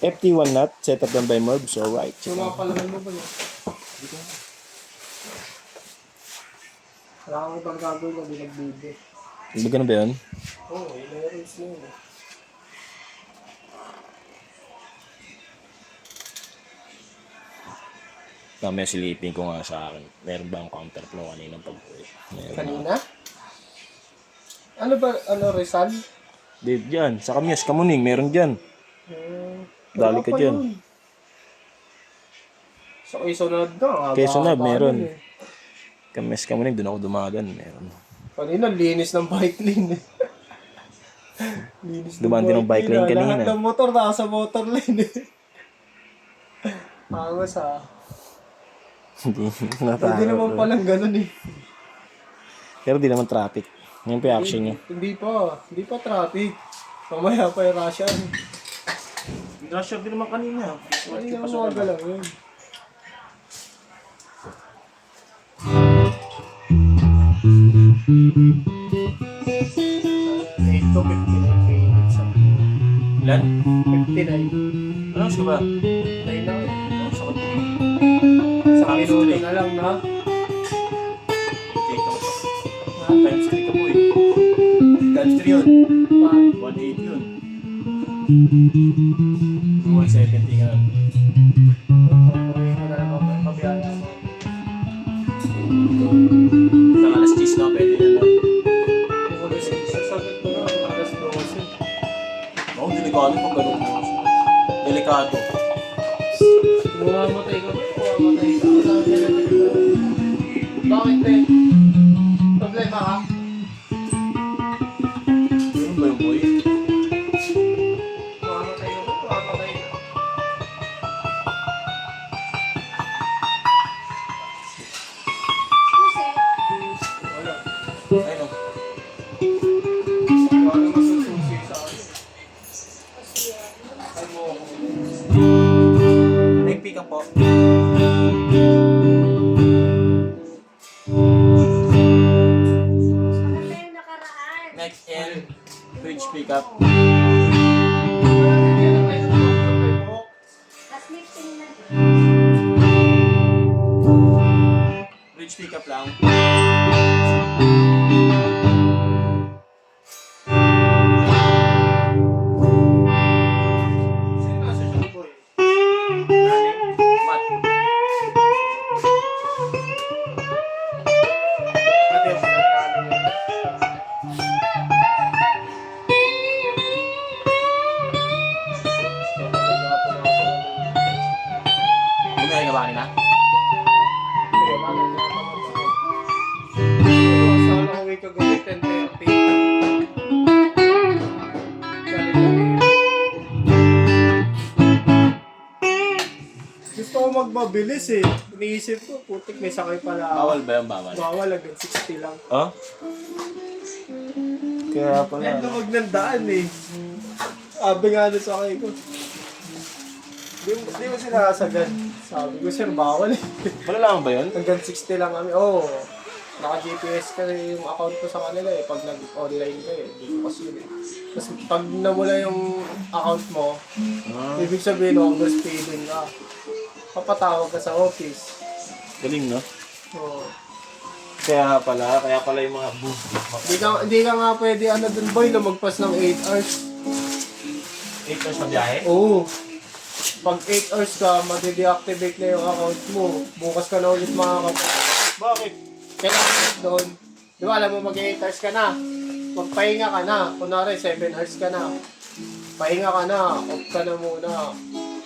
FT1 nut, setup done by Morbs, alright. Yung mga palaman mo ba yun? Wala kang ibang gagawin na binagbibig. Ba ganun ba yun? Oo, i-layers na yun. Mamaya silipin ko nga sa akin. Meron ba ang counterflow kaninang pag-uwi? Kanina? Ano ba? Ano, Rizal? Dave dyan, sa Kamyas, Kamuning, meron dyan. Dali ka dyan. Sa Quezonab na. Quezonab, meron. Kamyas, Kamuning, doon ako dumagan, meron. Kanina, linis ng bike lane eh. Linis Dumaan din ng bike lane kanina. Lahat ng motor nasa motor lane eh. Angas ah. Hindi Hindi naman palang ganun eh. Pero di naman traffic. Yan pa yung action niya. Hindi pa traffic. Mamaya pa yung Russian. Russia din naman kanina. Hindi naman mga lang yun. Ito, 59 minutes. Ilan? 59. Ano siya ba? 9 na eh. Sa kanina. Sa minuto na lang na. Times 3 ka po eh. Times 3 yun. 180 yun. 170 ka na. Nang alas 10 na, pwede na lang. Oo, delikado pag gano'n. Delikado. Bumamatay ka ba? Bumamatay ka. Bakit eh? Problema ka? Ano ba yung boy? Bumamatay ka ba? Bumamatay ka. Wala. Ayun o. Wala masususi sa akin. Ay mo ako. Nag-pick up po. Next L. Bridge pick up. Bridge pick up lang. Sino nasa siya boy? Mat. Ate, pinagkano yun. Bumiyay ka ba kanina? Sana uwi ka gabi 10:30. Gusto ko magmabilis eh. Iniisip ko, putik may sakay pala ako. Bawal ba yung bawal? Bawal, hanggang 60 lang. Oh? Kaya pala. Kaya lumag ng daan eh. Sabi nga doon sa sakay ko. Di mo sinasagad. Sabi ko, sir, bawal eh. Malalaman ba yun? Hanggang 60 lang kami. Oo. Naka-GPS kasi yung account ko sa kanila eh. Pag nag-online ka eh. Di ko kasi yun eh. Tapos pag nawala yung account mo, ibig sabihin overspeeding ka. Papatawag ka sa office. Galing, no? Oo. Kaya pala yung mga boom. Hindi ka nga pwede ano dun boy, lumagpas ng 8 hours. 8 hours na biyahe? Oo. Pag 8 hours ka, madi-deactivate na yung account mo. Bukas ka na ulit makakapag. Bakit? Kailangan doon. Di ba alam mo mag-8 hours ka na. Magpahinga ka na. Kunwari 7 hours ka na. Pahinga ka na. Off ka na muna.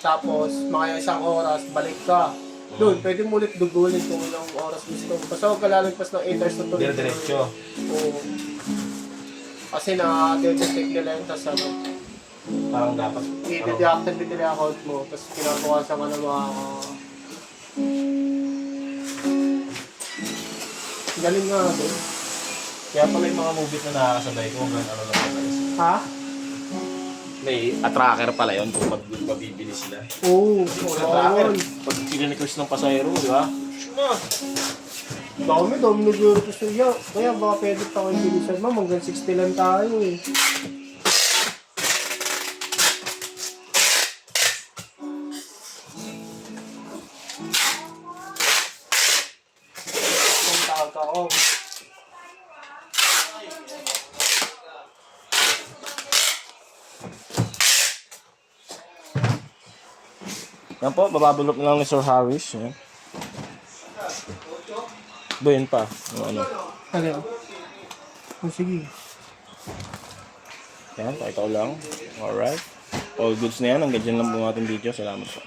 Tapos mga isang oras, balik ka. Doon, pwede mo ulit dugulin kung ilang oras gusto. Basta huwag ka lalagpas ng 8 hours na tuloy. Diretso. Oo. Kasi na-detect nila yun. Tapos ano, Parang dapat. i-deactivate nila yung account mo. Tapos pinapawasan ka ng mga... Galing nga doon. Kaya pala yung mga movies na nakakasabay ko, hanggang ano lang pala. Ha? May tracker pala yun kung magbibili sila. Oo. Sa tracker, pag sinirequest ng pasahero, di ba? Dami nag-request siya. Kaya baka pwede pa kayo bilisan ma'am. Hanggang 60 lang tayo eh. Oo. Yan po, bababulok na lang ni Sir Harris. Yan. Yun pa. Yung ano. Ano? Oh, sige. Yan, pakita ko lang. Alright. All goods na yan. Hanggang dyan lang po ang ating video. Salamat po.